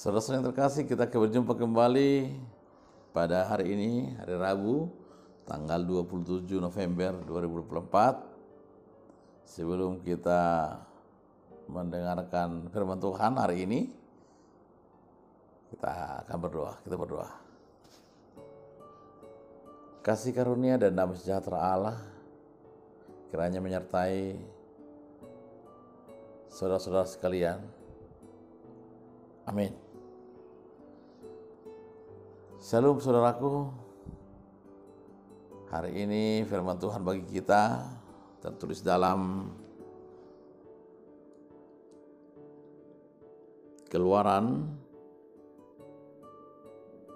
Saudara-saudara yang terkasih, kita berjumpa kembali pada hari ini, hari Rabu, tanggal 27 November 2024. Sebelum kita mendengarkan firman Tuhan hari ini, kita akan berdoa. Kita berdoa. Kasih karunia dan damai sejahtera Allah kiranya menyertai saudara-saudara sekalian. Amin. Shalom saudaraku. Hari ini firman Tuhan bagi kita tertulis dalam Keluaran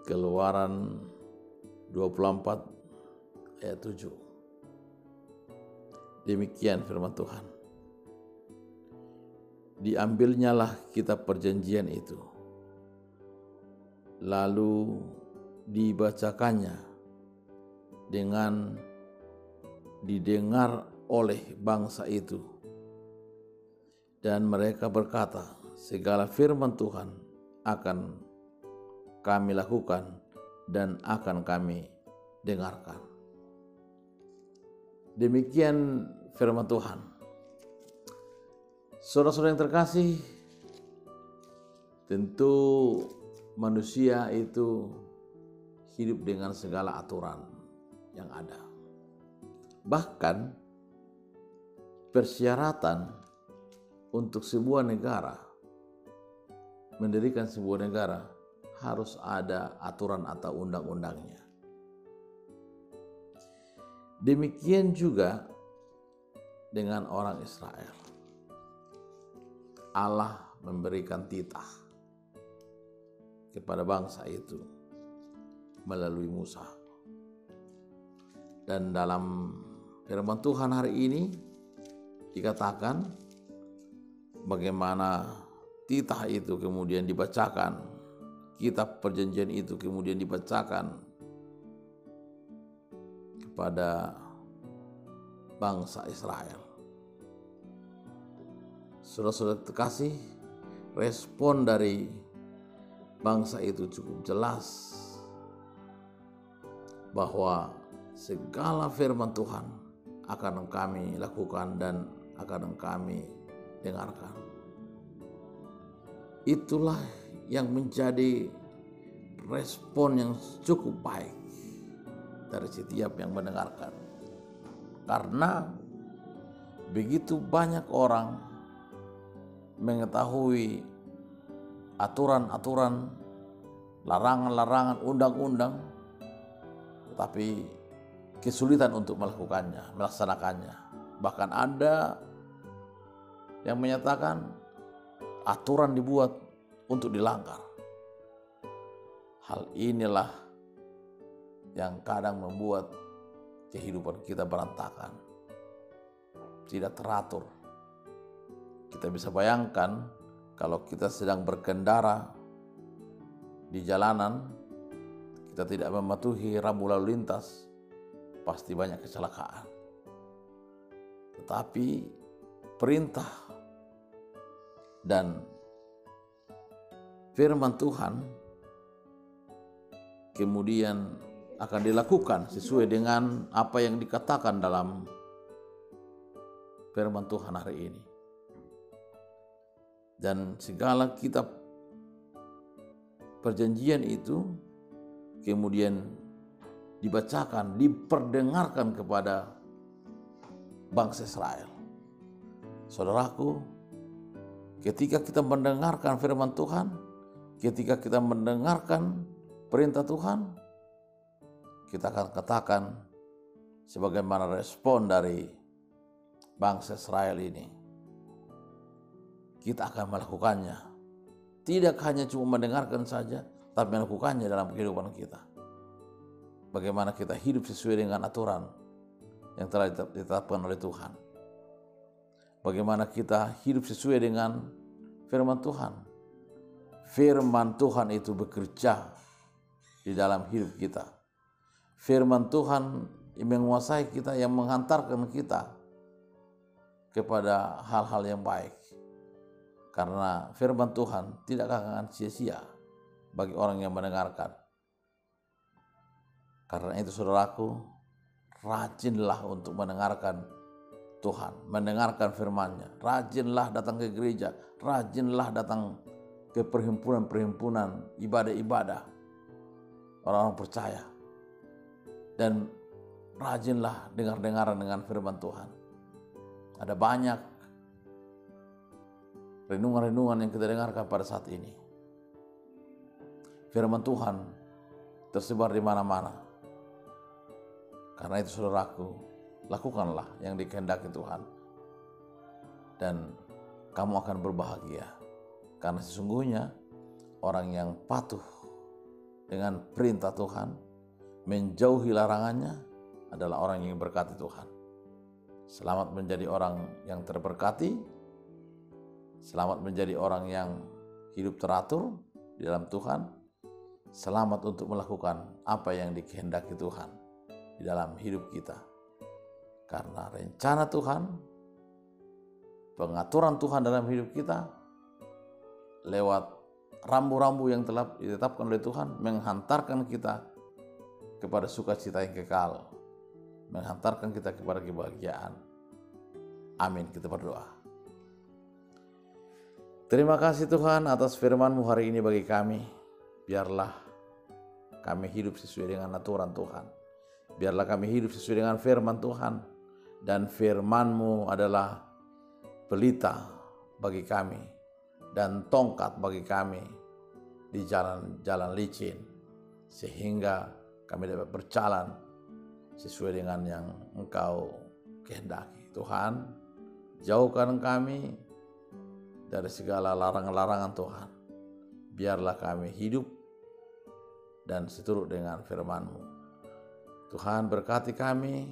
24 ayat 7. Demikian firman Tuhan. Diambilnyalah kitab perjanjian itu, lalu dibacakannya dengan didengar oleh bangsa itu, dan mereka berkata, segala firman Tuhan akan kami lakukan dan akan kami dengarkan. Demikian firman Tuhan. Saudara-saudara yang terkasih, tentu manusia itu hidup dengan segala aturan yang ada. Bahkan persyaratan untuk sebuah negara, mendirikan sebuah negara, harus ada aturan atau undang-undangnya. Demikian juga dengan orang Israel. Allah memberikan titah kepada bangsa itu melalui Musa. Dan dalam firman Tuhan hari ini dikatakan bagaimana titah itu kemudian dibacakan, kitab perjanjian itu kemudian dibacakan kepada bangsa Israel. Saudara-saudara terkasih, respon dari bangsa itu cukup jelas bahwa segala firman Tuhan akan kami lakukan dan akan kami dengarkan. Itulah yang menjadi respon yang cukup baik dari setiap yang mendengarkan. Karena begitu banyak orang mengetahui aturan-aturan, larangan-larangan, undang-undang, tetapi kesulitan untuk melakukannya, melaksanakannya. Bahkan ada yang menyatakan aturan dibuat untuk dilanggar. Hal inilah yang kadang membuat kehidupan kita berantakan, tidak teratur. Kita bisa bayangkan kalau kita sedang berkendara di jalanan, kita tidak mematuhi rambu lalu lintas, pasti banyak kecelakaan. Tetapi perintah dan firman Tuhan kemudian akan dilakukan sesuai dengan apa yang dikatakan dalam firman Tuhan hari ini. Dan segala kitab perjanjian itu kemudian dibacakan, diperdengarkan kepada bangsa Israel. Saudaraku, ketika kita mendengarkan firman Tuhan, ketika kita mendengarkan perintah Tuhan, kita akan katakan sebagaimana respon dari bangsa Israel ini. Kita akan melakukannya. Tidak hanya cuma mendengarkan saja, tapi melakukannya dalam kehidupan kita. Bagaimana kita hidup sesuai dengan aturan yang telah ditetapkan oleh Tuhan. Bagaimana kita hidup sesuai dengan firman Tuhan. Firman Tuhan itu bekerja di dalam hidup kita. Firman Tuhan yang menguasai kita, yang menghantarkan kita kepada hal-hal yang baik. Karena firman Tuhan tidak akan sia-sia. bagi orang yang mendengarkan. Karena itu saudaraku, rajinlah untuk mendengarkan Tuhan, mendengarkan firman-Nya. Rajinlah datang ke gereja, rajinlah datang ke perhimpunan-perhimpunan ibadah-ibadah orang-orang percaya. Dan rajinlah dengar-dengaran dengan firman Tuhan. Ada banyak renungan-renungan yang kita dengarkan pada saat ini. Firman Tuhan tersebar di mana-mana. Karena itu saudaraku, lakukanlah yang dikehendaki Tuhan. Dan kamu akan berbahagia. Karena sesungguhnya orang yang patuh dengan perintah Tuhan, menjauhi larangannya, adalah orang yang berkati Tuhan. Selamat menjadi orang yang terberkati. Selamat menjadi orang yang hidup teratur di dalam Tuhan. Selamat untuk melakukan apa yang dikehendaki Tuhan di dalam hidup kita. Karena rencana Tuhan, pengaturan Tuhan dalam hidup kita, lewat rambu-rambu yang telah ditetapkan oleh Tuhan, menghantarkan kita kepada sukacita yang kekal, menghantarkan kita kepada kebahagiaan. Amin. Kita berdoa. Terima kasih Tuhan atas firman-Mu hari ini bagi kami. Biarlah kami hidup sesuai dengan aturan Tuhan. Biarlah kami hidup sesuai dengan firman Tuhan. Dan firman-Mu adalah pelita bagi kami dan tongkat bagi kami di jalan-jalan licin, sehingga kami dapat berjalan sesuai dengan yang Engkau kehendaki. Tuhan, jauhkan kami dari segala larangan-larangan Tuhan. Biarlah kami hidup dan seturut dengan firman-Mu. Tuhan, berkati kami,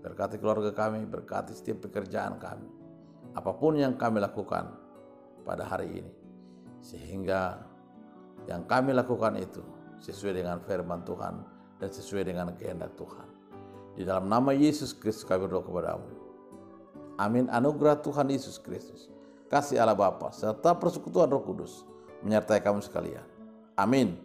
berkati keluarga kami, berkati setiap pekerjaan kami, apapun yang kami lakukan pada hari ini, sehingga yang kami lakukan itu sesuai dengan firman Tuhan dan sesuai dengan kehendak Tuhan. Di dalam nama Yesus Kristus kami berdoa kepadamu. Amin. Anugerah Tuhan Yesus Kristus, kasih Allah Bapa, serta persekutuan Roh Kudus menyertai kamu sekalian. Amin.